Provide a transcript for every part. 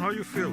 how you feel?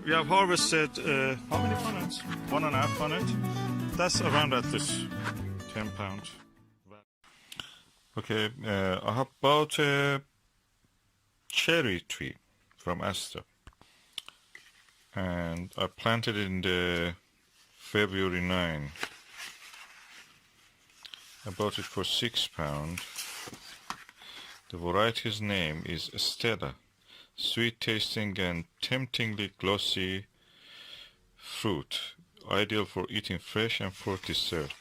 We have harvested how many punnets? 1.5 punnet. That's around at this 10 pounds. Okay, I have bought a cherry tree from Asta, and I planted it in the February 9. I bought it for £6. The variety's name is Stella. Sweet tasting and temptingly glossy fruit, ideal for eating fresh and for dessert.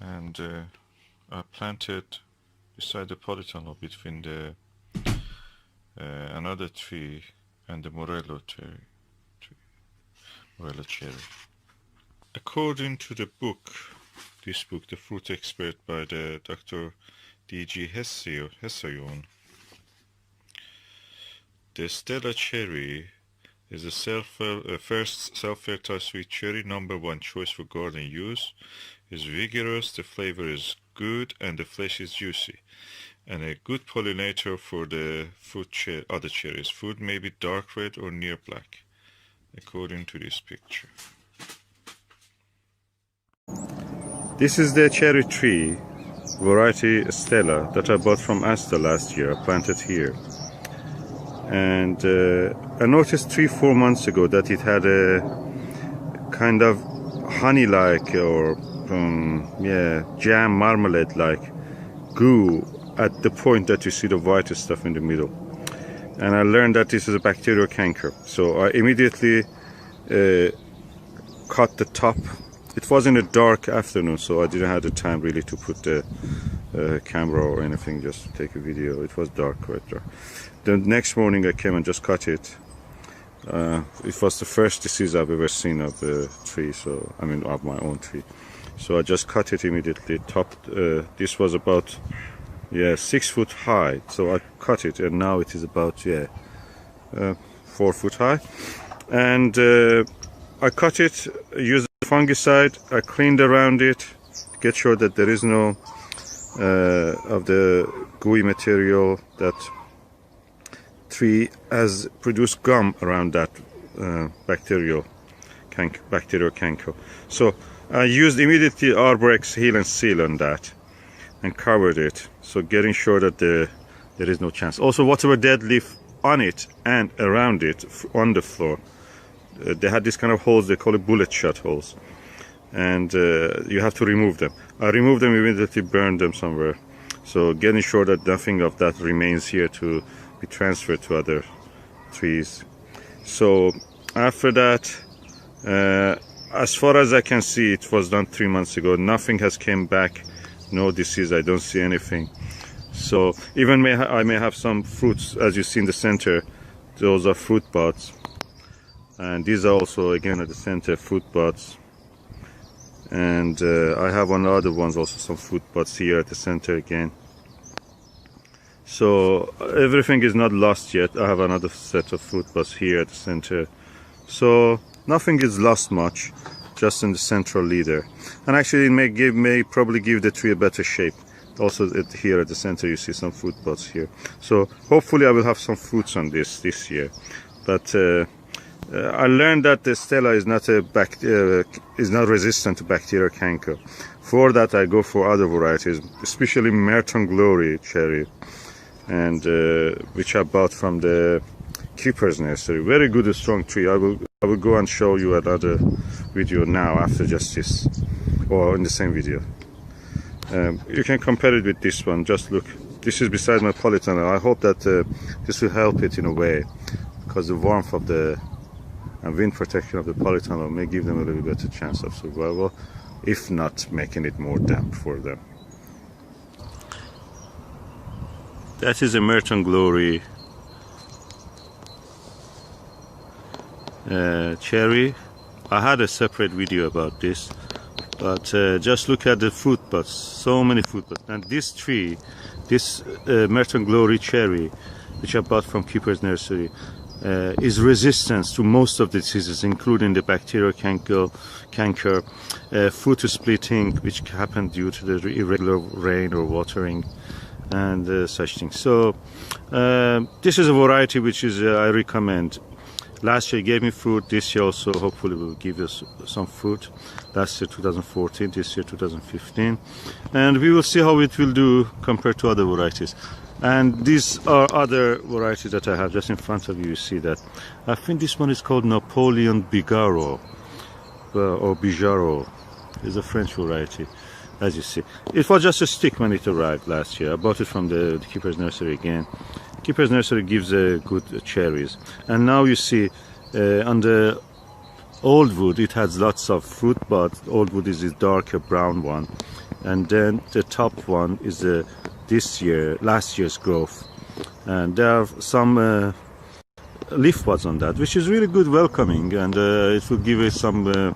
And I planted beside the polytunnel between the another tree and the morello cherry. According to the book, this book, The Fruit Expert by the Dr. D.G. Hessayon, the Stella cherry is the first self-fertile sweet cherry, #1 choice for garden use. It's vigorous, the flavor is good, and the flesh is juicy, and a good pollinator for the other cherries. Food may be dark red or near black, according to this picture. This is the cherry tree, variety Stella, that I bought from Asta last year. I planted here. And I noticed 3-4 months ago that it had a kind of honey-like or jam marmalade-like goo at the point that you see the white stuff in the middle. And I learned that this is a bacterial canker. So I immediately cut the top. It was in a dark afternoon, so I didn't have the time really to put the camera or anything, just to take a video. It was dark, quite dark. The next morning I came and just cut it. It was the first disease I've ever seen of the tree, so I mean of my own tree. So I just cut it immediately. This was about 6 foot high, so I cut it, and now it is about 4 foot high. And I cut it, used fungicide. I cleaned around it to get sure that there is no of the gooey material. That tree has produced gum around that bacterial canker. So I used immediately Arborex Heal and Seal on that and covered it, so getting sure that there is no chance. Also, whatever dead leaf on it and around it on the floor, they had this kind of holes, they call it bullet shot holes, and you have to remove them. I removed them immediately, burned them somewhere, so getting sure that nothing of that remains here to be transferred to other trees. So after that, as far as I can see, it was done 3 months ago. Nothing has came back, no disease, I don't see anything. So even I may have some fruits, as you see in the center, those are fruit buds. And these are also, again, at the center, fruit buds. And I have on the other ones also some fruit buds here at the center again. So everything is not lost yet. I have another set of fruit buds here at the center. So nothing is lost much, just in the central leader. And actually it may probably give the tree a better shape. Also here at the center you see some fruit buds here. So hopefully I will have some fruits on this year. But I learned that the Stella is not resistant to bacterial canker. For that I go for other varieties, especially Merton Glory cherry, and which I bought from the Keeper's Nursery. Very good, strong tree. I will go and show you another video now after just this, or in the same video. You can compare it with this one. Just look, this is beside my polytunnel. I hope that this will help it in a way, because the warmth of the and wind protection of the polytunnel may give them a little better chance of survival, if not making it more damp for them. That is a Merton Glory cherry. I had a separate video about this, but just look at the fruit buds, so many fruit buds. And this tree, this Merton Glory cherry, which I bought from Keeper's Nursery, is resistant to most of the diseases, including the bacterial canker, fruit splitting, which happened due to the irregular rain or watering, and such things. So this is a variety which is I recommend. Last year it gave me fruit. This year also hopefully will give us some fruit. Last year 2014, this year 2015, and we will see how it will do compared to other varieties. And these are other varieties that I have just in front of you. You see that. I think this one is called Napoleon Bigaro or Bijaro. It's a French variety, as you see. It was just a stick when it arrived last year. I bought it from the Keeper's Nursery again. Keeper's Nursery gives good cherries. And now you see on the old wood it has lots of fruit, but old wood is this darker brown one. And then the top one is last year's growth, and there are some leaf buds on that, which is really good welcoming, and it will give us some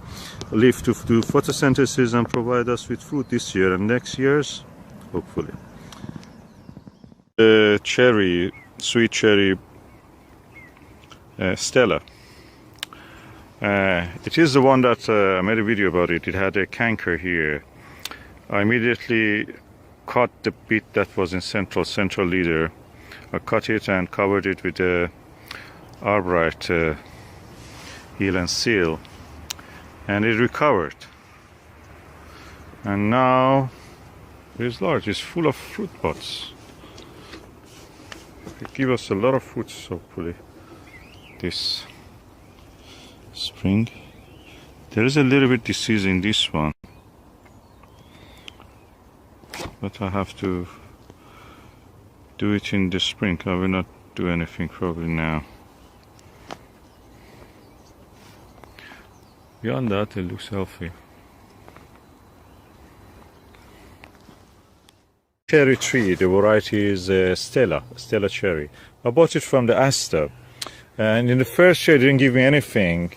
leaf to do photosynthesis and provide us with fruit this year and next year's, hopefully. Cherry, sweet cherry, Stella. It is the one that I made a video about it. It had a canker here. I immediately cut the bit that was in central leader. I cut it and covered it with a arborite heal and seal, and it recovered. And now it's large. It's full of fruit buds. It gives us a lot of fruits hopefully this spring. There is a little bit disease in this one, but I have to do it in the spring. I will not do anything probably now. Beyond that, it looks healthy. Cherry tree, the variety is Stella cherry. I bought it from the Asta, and in the first year it didn't give me anything.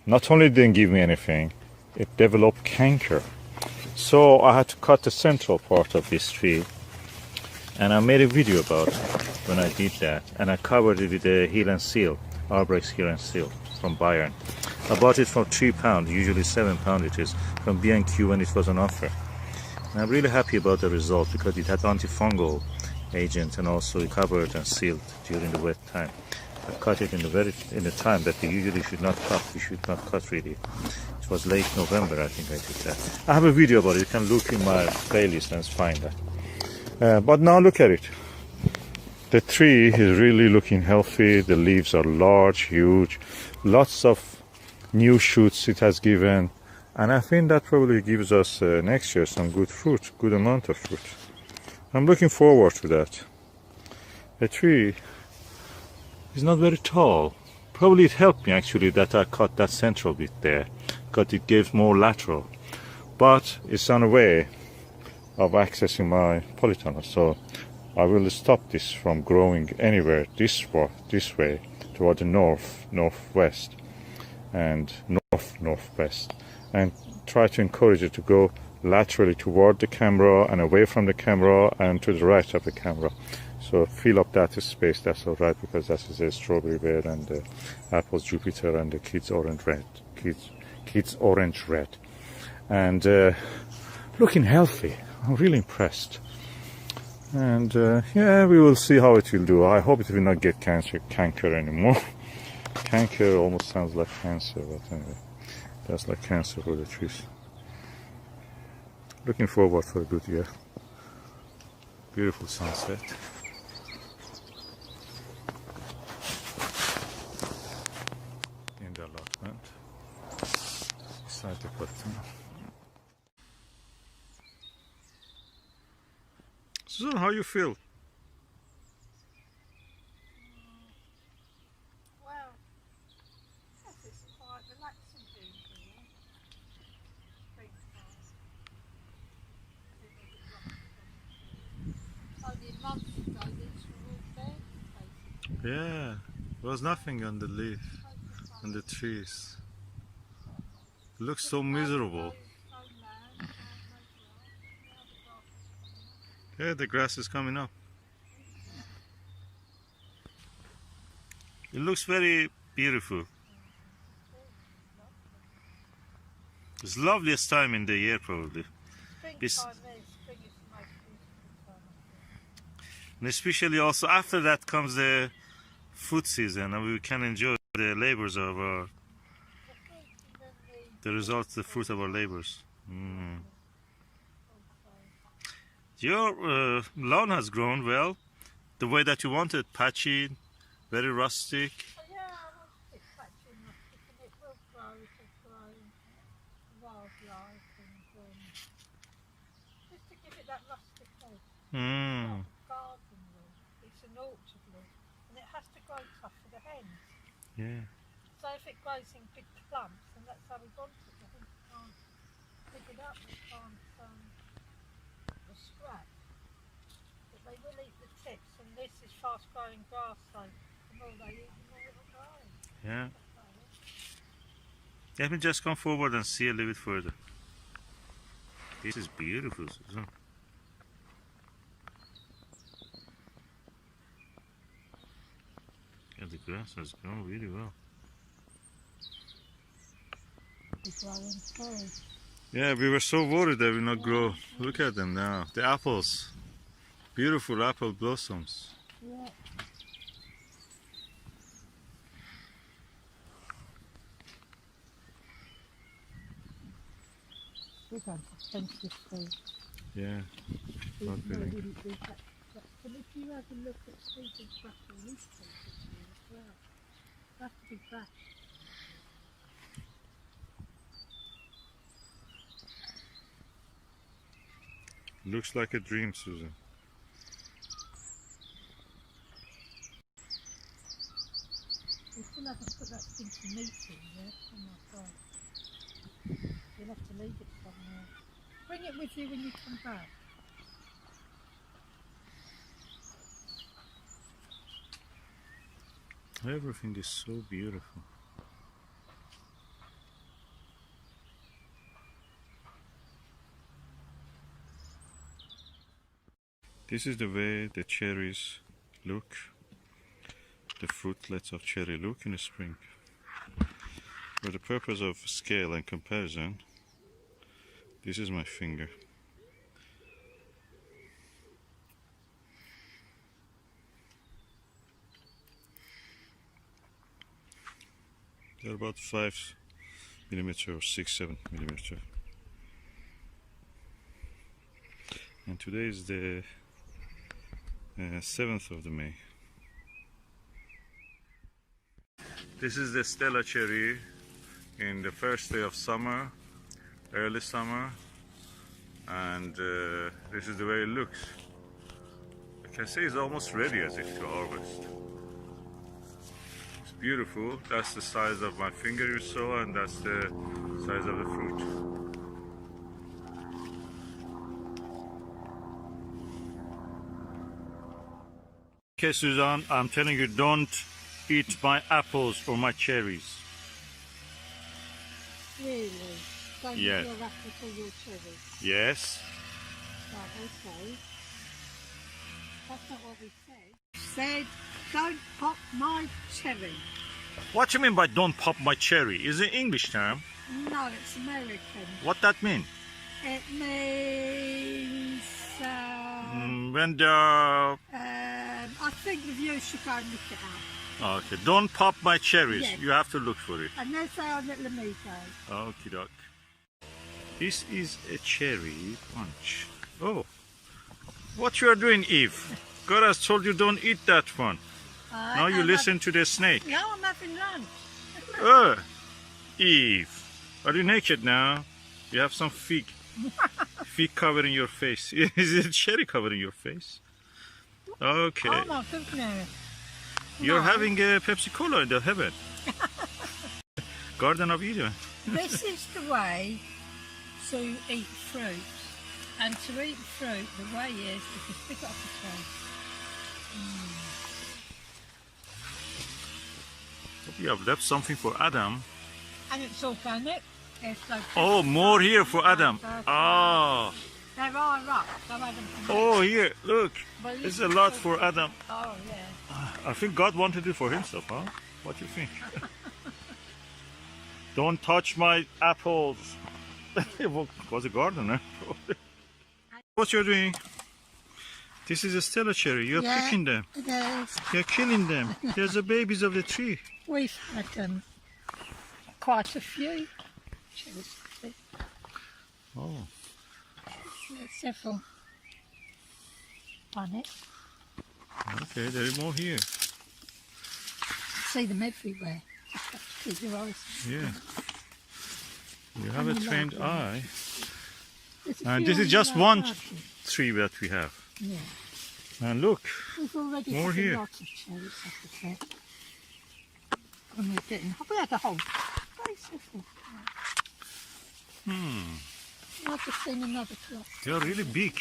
Not only didn't give me anything, it developed canker. So I had to cut the central part of this tree, and I made a video about it when I did that, and I covered it with a heel and seal, Arborix heel and seal from Bayern. I bought it for £3, usually £7 it is, from B&Q when it was on offer. And I'm really happy about the result because it had antifungal agent, and also it covered and sealed during the wet time. I cut it in the time that we usually should not cut. We should not cut really. It was late November, I think I did that. I have a video about it. You can look in my playlist and find that. But now look at it. The tree is really looking healthy. The leaves are large, huge. Lots of new shoots it has given. And I think that probably gives us next year some good fruit, good amount of fruit. I'm looking forward to that. The tree is not very tall. Probably it helped me actually that I cut that central bit there, because it gives more lateral. But it's on a way of accessing my polytunnel, so I will stop this from growing anywhere this way toward the northwest and northwest, and try to encourage it to go laterally toward the camera and away from the camera and to the right of the camera. So fill up that space, that's all right, because that is a strawberry bed and the apples Jupiter and the kids orange red, and looking healthy. I'm really impressed. And yeah, we will see how it will do. I hope it will not get canker anymore. Canker almost sounds like cancer, but anyway, that's like cancer for the trees. Looking forward for a good year. Beautiful sunset. In the allotment, beside the button. Susan, how you feel? Well, yes, it's quite relaxing doing here. Springtime. Only a month ago, these were all dead, basically. Yeah, there was nothing on the leaf, on the trees. It looks so miserable. Yeah, the grass is coming up. It looks very beautiful. It's the loveliest time in the year, probably. Spring is the most beautiful time, I think. And especially also after that comes the food season, and we can enjoy the labors of our, the results, the fruit of our labors. Your lawn has grown well, the way that you wanted, patchy, very rustic. Oh, yeah, I want it patchy and rustic, and it will grow, wildlife, and just to give it that rustic edge. Not a garden look, it's an orchard look, and it has to grow tough for the hens. Yeah. So if it grows in big clumps, and that's how we want it, the hens can't pick it up, they can't the scrap. But they will eat the tips, and this is fast growing grass, so the more they eat, the more it will grow. Yeah. Let me just come forward and see a little bit further. This is beautiful, Susan. Yeah, the grass has grown really well. It's growing through. Yeah, we were so worried that will not grow. Look at them now. The apples. Beautiful apple blossoms. Yeah. We're going to fence this through. Yeah. But Not really. if you have a look at people's back on newspapers here as well, that's to be back. Looks like a dream, Susan. We still haven't put that stinky meat in yet. Oh my God. You'll have to leave it somewhere. Bring it with you when you come back. Everything is so beautiful. This is the way the cherries look, the fruitlets of cherry look in the spring. For the purpose of scale and comparison, this is my finger. They're about 5 millimeter or 6-7 millimeter. And today is the 7th of May. This is the Stella cherry in the first day of summer, early summer, and this is the way it looks. I can say it's almost ready as if to harvest. It's beautiful. That's the size of my finger you saw, and that's the size of the fruit. Okay, Suzanne, I'm telling you, don't eat my apples or my cherries. Really? Don't eat Yeah. your apples or your cherries? Yes. Right, okay. That's not what we said. Said, don't pop my cherry. What do you mean by don't pop my cherry? Is it English term? No, it's American. What that mean? It means... When they're... I think the viewers should go and look it up. Okay, don't pop my cherries. Yes. You have to look for it. And there's our little amigo. Okie doke. This is a cherry punch. Oh, what you are doing, Eve? God has told you don't eat that one. Now you listen to the snake. No, I'm having lunch. Eve, are you naked now? You have some fig fig covering your face. Is it cherry covering your face? Okay. Oh my goodness. You're No. having a Pepsi Cola in the heaven. Garden of Eden. This is the way to eat fruit. And to eat fruit, the way is if you pick it off the tree. You have left something for Adam. And it's organic. It's like Oh, more here for Adam. Oh, there are rocks. I haven't oh, here, look. Well, you There's a can lot put- for Adam. Oh yeah. I think God wanted it for himself, huh? What do you think? Don't touch my apples. Was a gardener. What you're doing? This is a Stella cherry. You're Yeah. picking them. It is. You're killing them. There's the babies of the tree. We've had quite a few. Oh, There's several on it. okay. There is more here. See them everywhere. Just have to keep your eyes. Yeah. You have a And you trained like eye. There's a And few this is on just the one garden. tree that we have. Yeah. And look, We've already More had here. a lot of cherries off the bed. And we're getting, we had a whole place of them. I've just seen another cluster. they are really big.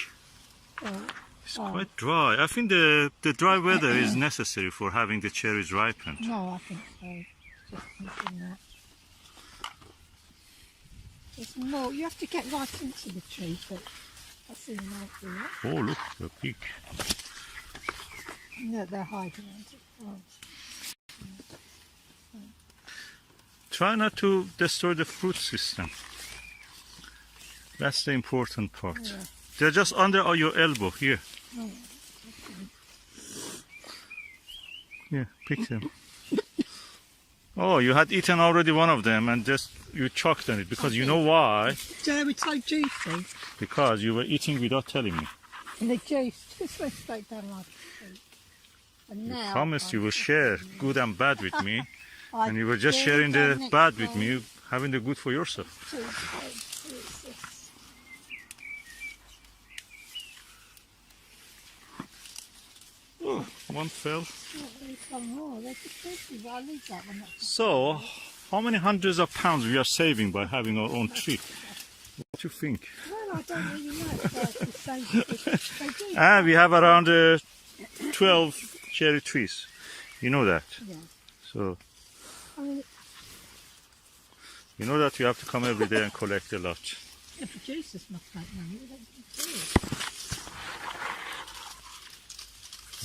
Oh, It's Oh. quite dry. I think the dry weather is necessary for having the cherries ripened. no, I think so. Just thinking that. There's more. You have to get right into the tree, but I see them out there. Oh, look, they're big. No, they're hiding under the plants. Try not to destroy the fruit system. That's the important part. Yeah. They're just under your elbow here. Oh, Yeah, pick them. Oh, you had eaten already one of them and just you choked on it because you know why? They were so juicy. Because you were eating without telling me. And the juice just went straight down like the fruit. And You now promised you will share good and bad with me, I and you were just did sharing the next bad with time. me, having the good for yourself. So it's this. Oh, one fell. There's some more. They're just juicy, but I'll leave that one. So, how many hundreds of pounds we are saving by having our own tree? What do you think? Well, I don't really know. It's like the same they do. And we have around 12 cherry trees. You know that. Yeah. So, I mean, you know that you have to come every day and collect a lot. the producers must make money. They don't do it.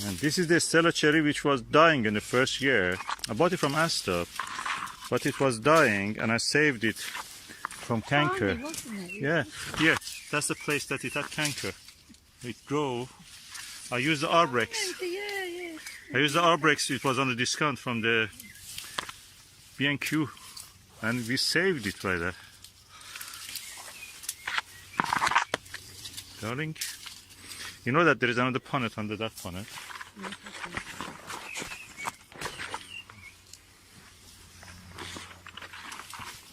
And this is the Stella cherry which was dying in the first year. I bought it from Astor, but it was dying and I saved it from canker. Tiny, wasn't it? Yeah, here, that's the place that it had canker. It grew. I used the Arbrex. Yeah. I used the Arbrex, it was on a discount from the B&Q. And we saved it right there. Darling, you know that there is another punnet under that punnet.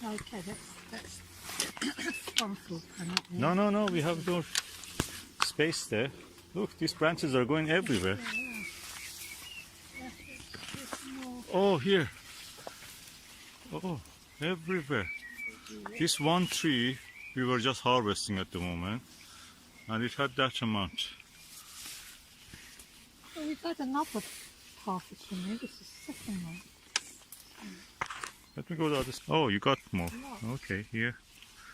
Okay, that's harmful. No, we have no space there. Look, these branches are going everywhere. Oh, here. Oh, everywhere. This one tree we were just harvesting at the moment, and it had that amount. Well, we've had another harvest from here. This is the second one. Let me go to the other. Oh, you got more. Okay, here.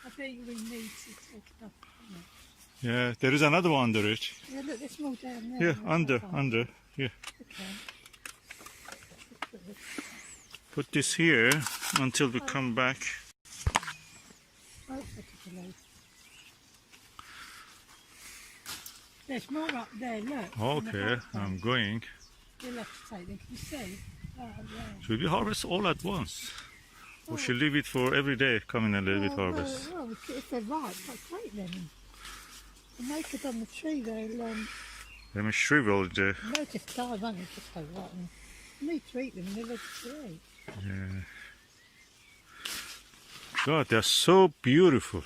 I think we need to take it up. Yeah, there is another one under it. Yeah, look, there's more down there. Here, under. Here. Okay. Put this here until we come back. Oh, there's more up there, look. Okay, I'm going. You'll have to take them. You see? Oh, yeah. Should we harvest all at once? Or should we leave it for every day, come in a little bit harvest? Well, if they're ripe, I'll take them. And make it on the tree, they'll Let me shrivel the. they'll just die, won't they? Just go right and you need to eat them and they're ready to eat. Yeah. God, they're so beautiful.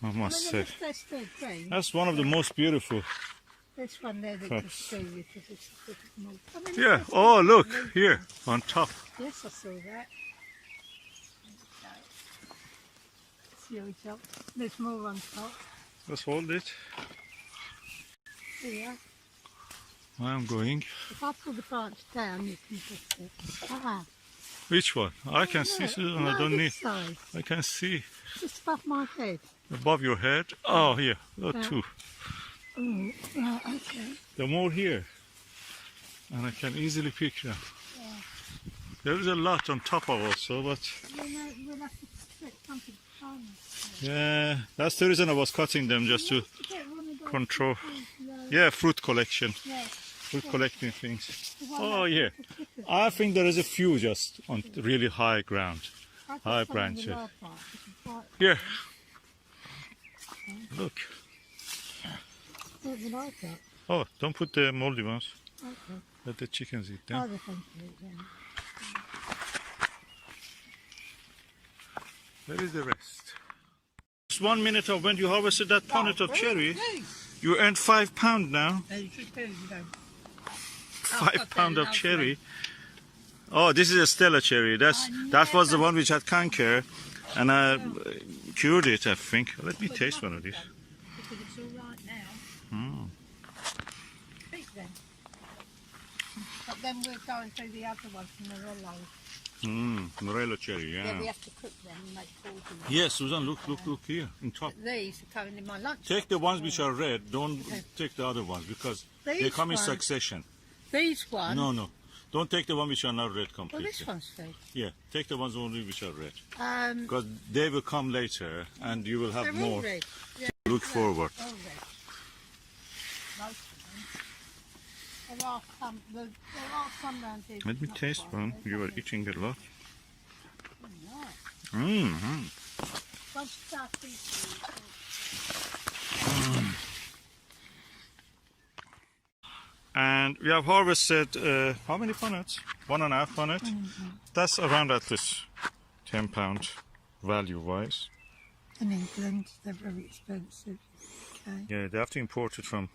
I must say. They're still green. That's one of the most beautiful. This one there that you see because it's a bit more. I mean, Yeah. it's Oh, look leaf. here on top. Yes, I saw that. See which up. There's more on top. Let's hold it. Here. I'm going. If I pull the branch down, you can get it. Ah. Which one? I can see, Susan. I don't need. Side. I can see Just above my head. above your head. Oh, here. Oh, two. Oh, right, okay. There are more here, and I can easily pick them. Yeah. There is a lot on top of also, but We'll have to put something on. yeah, that's the reason I was cutting them just to control. Yeah, fruit collection, Yeah. fruit collecting things. Oh yeah, I think there is a few just on really high ground, high branches. Here, look. What would I get? Oh, don't put the moldy ones. Okay. Let the chickens eat Oh, them. the thing to eat then. Where is the rest? Just 1 minute of when you harvested that punnet of cherry, you earned £5 now. £5 of cherry. Oh, this is a Stella cherry. That was the one which had canker, and I cured it, I think. Let me taste one of these. Because it's all right now. Mm. Speak then. But then we're going through the other ones, Morello. Morello cherry, Yeah, yeah. we have to cook them and make porridge. Yes, Susan, look here, in top. These are going in my lunch. Take the ones which are red, don't take the other ones, because they These come in ones? succession. These ones? No. Don't take the one which are not red Well, completely. this one's red. Yeah, take the ones only which are red. Um, Because they will come later, and you will have they're more. all red. Yeah, Look forward. all red. Most of them. There are some round here. Let me not taste quite. one. There's You are nothing. eating a lot. Nice. Mm-hmm. Once you start eating, And we have harvested how many punnets? 1.5 punnet. That's around at least £10 value-wise. in England, they're very expensive. Okay. Yeah, they have to import it from.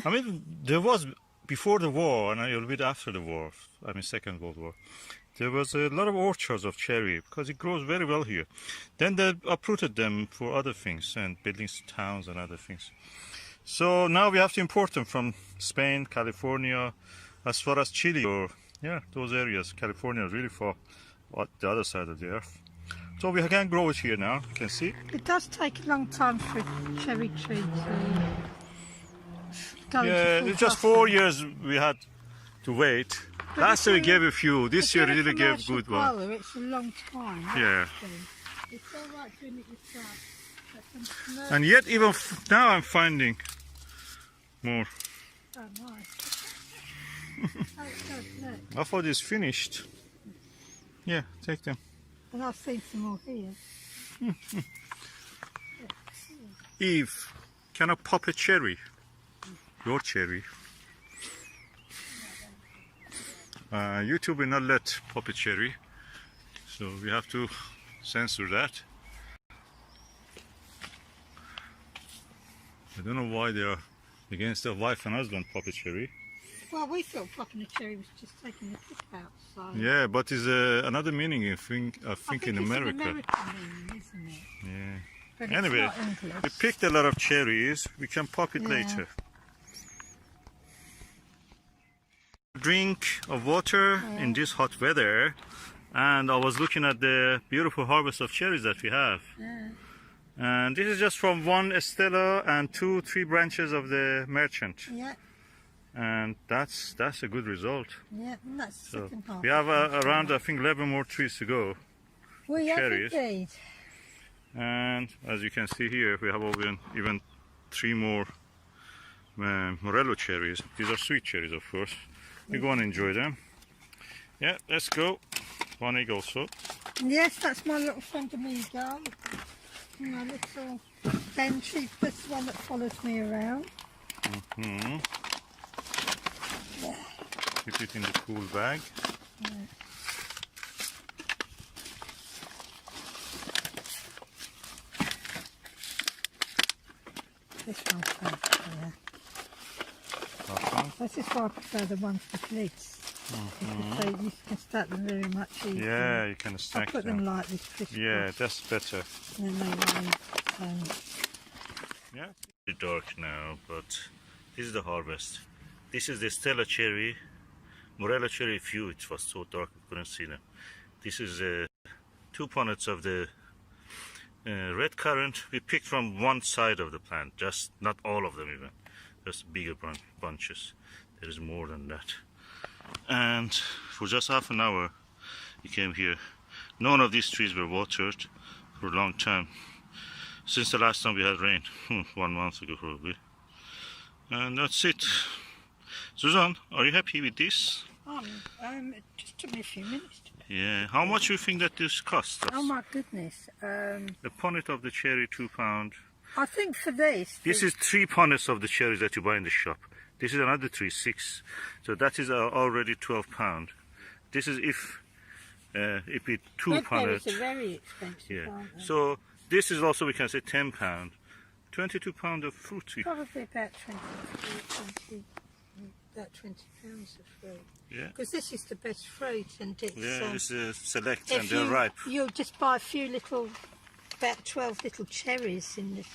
I mean, there was before the war and a little bit after the war. I mean, Second World War. There was a lot of orchards of cherry because it grows very well here. Then they uprooted them for other things and building towns and other things. So now we have to import them from Spain, California, as far as Chile, or yeah, those areas. California is really far on the other side of the earth. So we can grow it here now. You can see. It does take a long time for a cherry tree to go Yeah, into it's full just blossom. 4 years we had to wait. But Last year we if you- gave a few. This If year you're a really gave commercial good one. grower, it's a long time. Yeah. It's all right doing it yourself. But some commercial- And yet even now I'm finding more. Oh, nice. Oh, it's good, look. I thought it's finished. Yeah, take them. And I've seen some more here. Eve, can I pop a cherry? Your cherry. YouTube will not let pop a cherry, so we have to censor that. I don't know why they are against their wife and husband pop a cherry. Well, we thought popping a cherry was just taking the pick out, so... Yeah, but it's another meaning I think in it's America. an American meaning, isn't it? Yeah. But Anyway, it's not English. we picked a lot of cherries. We can pop it Yeah. later. Drink of water in this hot weather, and I was looking at the beautiful harvest of cherries that we have. Yeah. And this is just from one Stella and 3 branches of the merchant, Yeah, and that's a good result. yeah, and that's the So second half. we have around I think 11 more trees to go. We have cherries. indeed. And as you can see here, we have even 3 more Morello cherries. These are sweet cherries, of course. We go and enjoy them. Yeah, let's go. One egg also. Yes, that's my little friend Amigo. My little Benji, this is the one that follows me around. Hmm. Keep it in the cool bag. This one's fine. Okay. This is why I prefer the ones with lids. So you can stack them very much easier. Yeah, you can I stack put them like this crisscross. Yeah, that's better. And then they won't. Yeah. It's dark now, but this is the harvest. This is the Stella cherry, Morella cherry few. It was so dark I couldn't see them. This is 2 punnets of the red currant. We picked from one side of the plant, just not all of them even, just bigger bunches. There is more than that. And for just half an hour, we came here. None of these trees were watered for a long time. Since the last time we had rain, 1 month ago probably. And that's it. Susan, are you happy with this? It just took me a few minutes. Yeah. How much do you think that this cost us? Oh my goodness. The punnet of the cherry, £2. I think for this... This is 3 punnets of the cherries that you buy in the shop. This is another 3, 6. So that is already £12. This is if it 2 punnets. Blackberries are very expensive, Yeah. aren't they? So this is also, we can say, £10. £22 of fruit. Probably about 20 pounds of fruit. Yeah. Because this is the best fruit, and it's... Yeah, it's select if and they're ripe. You'll just buy a few little, about 12 little cherries in this.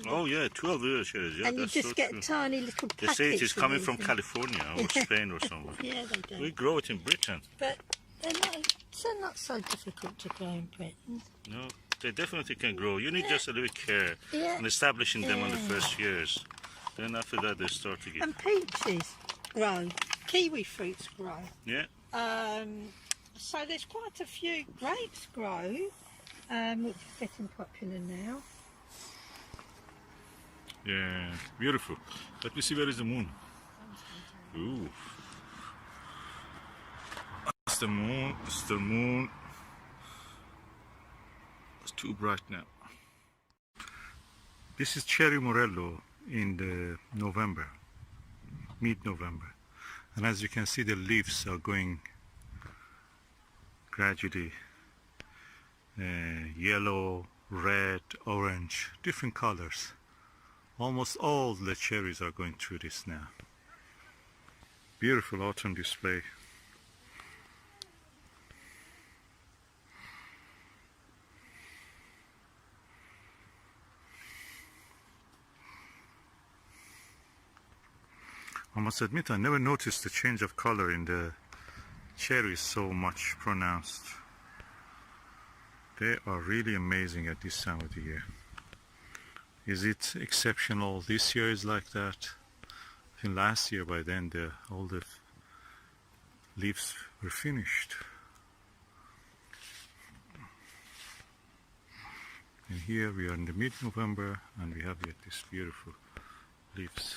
Oh yeah, 12 little cherries. Yeah, and you that's just so get true. tiny little They packets. say it is of coming these, from and- California or Spain or somewhere. Yeah, they do. We grow it in Britain. But they're not so difficult to grow in Britain. No, they definitely can grow. You need just a little care Yeah. and establishing them on the first years. Then after that they start to get. And peaches grow. Kiwi fruits grow. Yeah. So there's quite a few grapes grow, which is getting popular now. Yeah, beautiful. Let me see, where is the moon? Ooh. It's the moon, it's the moon. It's too bright now. This is cherry morello in the November, mid-November. And as you can see, the leaves are going gradually yellow, red, orange, different colors. Almost all the cherries are going through this now. Beautiful autumn display. I must admit, I never noticed the change of color in the cherries so much pronounced. They are really amazing at this time of the year. Is it exceptional? This year is like that. I think last year by then all the leaves were finished. And here we are in the mid-November and we have yet these beautiful leaves.